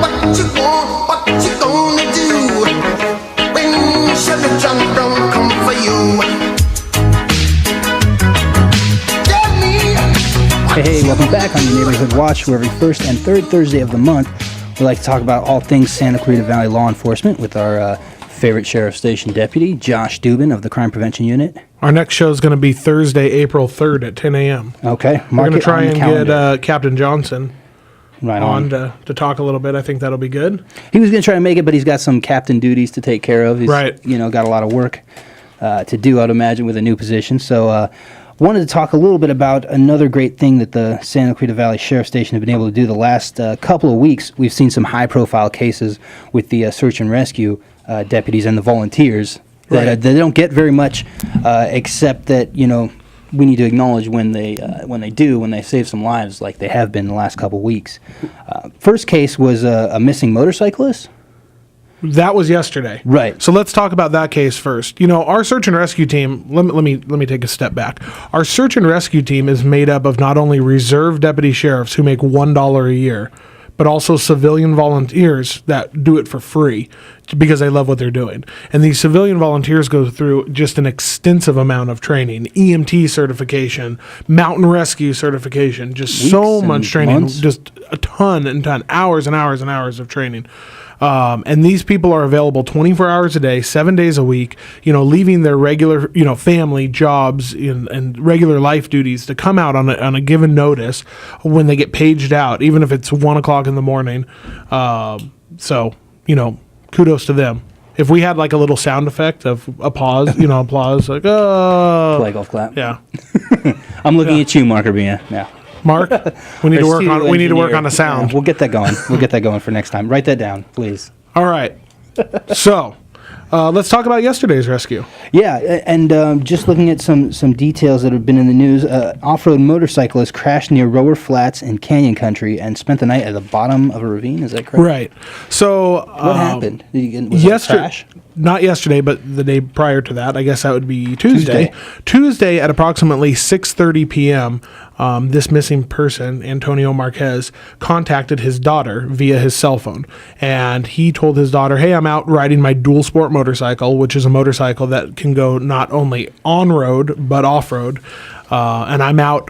what you want, what you gonna do when Chevy John Brown come for you? Tell me. Hey, welcome back on your Neighborhood Watch, where every first and third Thursday of the month, we like to talk about all things Santa Clarita Valley law enforcement with our favorite sheriff station deputy, Josh Dubin of the Crime Prevention Unit. Our next show is going to be Thursday, April 3rd at 10 a.m. Okay. We're going to try and get Captain Johnson on to talk a little bit. I think that'll be good. He was going to try to make it, but he's got some captain duties to take care of. He's, right. Got a lot of work to do, I'd imagine, with a new position. So wanted to talk a little bit about another great thing that the Santa Clarita Valley Sheriff Station have been able to do the last couple of weeks. We've seen some high-profile cases with the search and rescue deputies and the volunteers that they don't get very much, except that, we need to acknowledge when they save some lives like they have been the last couple of weeks. First case was a missing motorcyclist. That was yesterday. Right. So let's talk about that case first. Our search and rescue team, let me take a step back. Our search and rescue team is made up of not only reserve deputy sheriffs who make $1 a year, but also civilian volunteers that do it for free because they love what they're doing. And these civilian volunteers go through just an extensive amount of training, EMT certification, mountain rescue certification, just Weeks so much training, months. just a ton and ton, hours and hours and hours of training. And these people are available 24 hours a day, 7 days a week, leaving their regular, family jobs and regular life duties to come out on a given notice when they get paged out, even if it's 1 o'clock in the morning. So, kudos to them. If we had like a little sound effect of a pause, applause, like, oh. Play golf clap. Yeah. I'm looking at you, Mark Urbina. Yeah. Mark, we need to work on the sound. Yeah, we'll get that going. We'll get that going for next time. Write that down, please. All right. So, let's talk about yesterday's rescue. Yeah, and just looking at some details that have been in the news, off-road motorcyclist crashed near Rower Flats in Canyon Country and spent the night at the bottom of a ravine. Is that correct? Right. So, what happened? Was it a crash? Not yesterday, but the day prior to that. I guess that would be Tuesday. Tuesday at approximately 6:30 p.m., this missing person, Antonio Marquez, contacted his daughter via his cell phone. And he told his daughter, hey, I'm out riding my dual sport motorcycle, which is a motorcycle that can go not only on-road, but off-road. And I'm out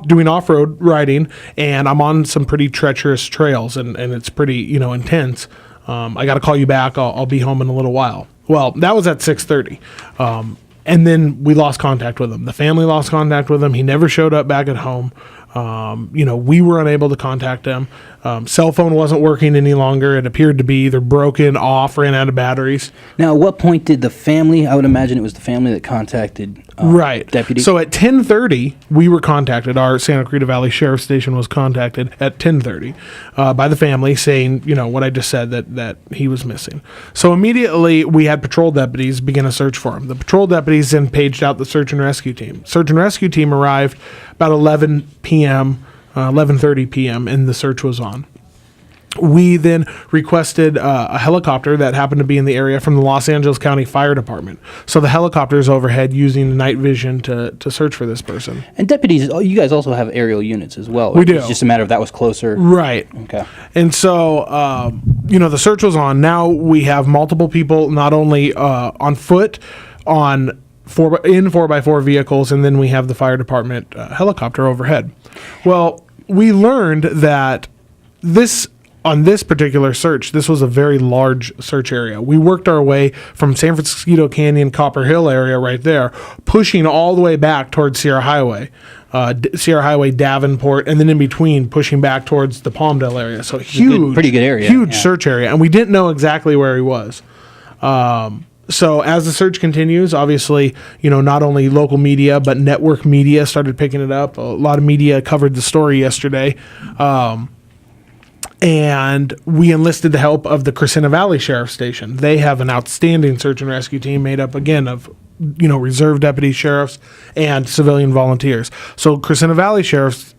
doing off-road riding, and I'm on some pretty treacherous trails, and it's pretty, intense. I got to call you back. I'll be home in a little while. Well, that was at 6:30. And then we lost contact with him. The family lost contact with him. He never showed up back at home. We were unable to contact him. Cell phone wasn't working any longer. It appeared to be either broken, off, ran out of batteries. Now, at what point did the family, I would imagine it was the family that contacted deputy? So at 10:30, we were contacted. Our Santa Clarita Valley Sheriff Station was contacted at 10:30 by the family saying, what I just said, that he was missing. So immediately, we had patrol deputies begin a search for him. The patrol deputies then paged out the search and rescue team. Search and rescue team arrived about 11 p.m., 11:30 p.m., and the search was on. We then requested a helicopter that happened to be in the area from the Los Angeles County Fire Department. So the helicopter is overhead using night vision to search for this person. And deputies, you guys also have aerial units as well. We do. It's just a matter of that was closer. Right. Okay. And so, the search was on. Now we have multiple people, not only on foot, in 4x4 vehicles, and then we have the fire department helicopter overhead. Well, we learned that on this particular search, this was a very large search area. We worked our way from San Francisco Canyon, Copper Hill area right there, pushing all the way back towards Sierra Highway, Davenport, and then in between pushing back towards the Palmdale area. So huge, pretty good area, huge search area, and we didn't know exactly where he was. So as the search continues, obviously, not only local media, but network media started picking it up. A lot of media covered the story yesterday. And we enlisted the help of the Crescenta Valley Sheriff Station. They have an outstanding search and rescue team made up, again, of reserve deputy sheriffs and civilian volunteers. So Crescenta Valley Sheriff's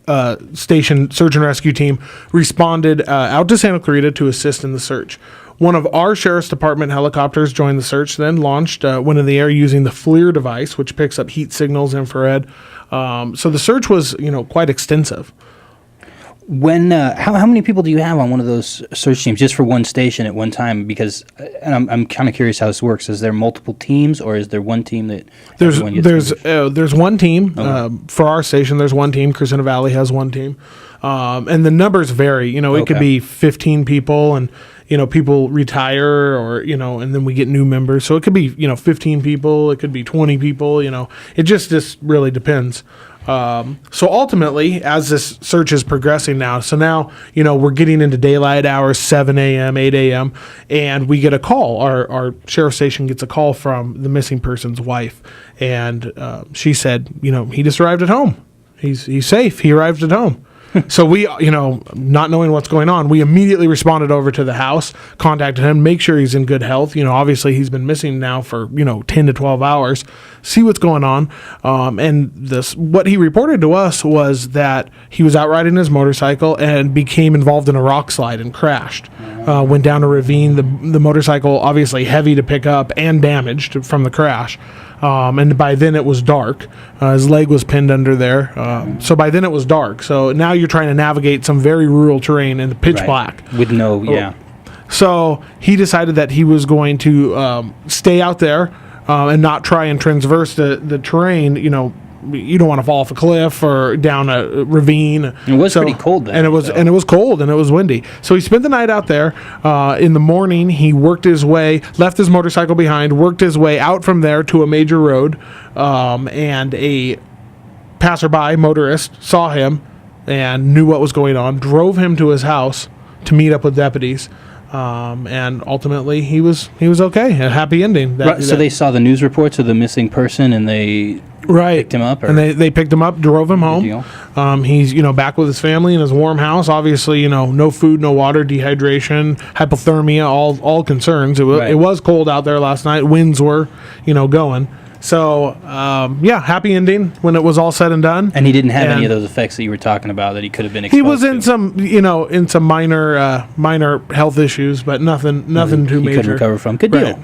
Station search and rescue team responded out to Santa Clarita to assist in the search. One of our Sheriff's Department helicopters joined the search, then went into the air using the FLIR device, which picks up heat signals, infrared. So the search was, quite extensive. When how many people do you have on one of those search teams just for one station at one time? Because and I'm kind of curious how this works. Is there multiple teams, or is there one team that everyone gets there's one team Okay. for our station. There's one team. Crescenta Valley has one team, and the numbers vary. You know, it could Okay. be 15 people, and people retire, or and then we get new members. So it could be 15 people. It could be 20 people. It just really depends. So ultimately, as this search is progressing now, we're getting into daylight hours, 7 a.m., 8 a.m., and we get a call. Our sheriff station gets a call from the missing person's wife, and she said, he just arrived at home. He's safe. He arrived at home. So we, not knowing what's going on, we immediately responded over to the house, contacted him, make sure he's in good health. Obviously he's been missing now for, 10 to 12 hours, see what's going on. And what he reported to us was that he was out riding his motorcycle and became involved in a rock slide and crashed. Went down a ravine. The motorcycle, obviously heavy to pick up and damaged from the crash. And by then it was dark. His leg was pinned under there. So by then it was dark. So now you're trying to navigate some very rural terrain in the pitch black. with no So he decided that he was going to stay out there and not try and transverse the terrain. You don't want to fall off a cliff or down a ravine. It was pretty cold then, and it was cold and it was windy. So he spent the night out there. In the morning, he worked his way, left his motorcycle behind, worked his way out from there to a major road, and a passerby motorist saw him and knew what was going on, drove him to his house to meet up with deputies. And ultimately, he was okay. A happy ending. So they saw the news reports of the missing person, and they picked him up, and they picked him up, drove him home. He's back with his family in his warm house. Obviously, no food, no water, dehydration, hypothermia, all concerns. It was cold out there last night. Winds were going. So, happy ending when it was all said and done. And he didn't have any of those effects that you were talking about that he could have been exposed He was in to. some minor health issues, but nothing too major. He couldn't recover from. Good deal.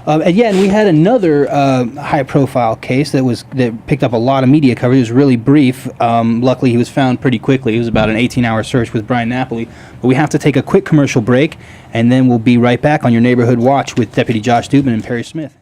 And we had another high-profile case that picked up a lot of media coverage. It was really brief. Luckily, he was found pretty quickly. It was about an 18-hour search with Brian Napoli. But we have to take a quick commercial break, and then we'll be right back on your Neighborhood Watch with Deputy Josh Dubin and Perry Smith.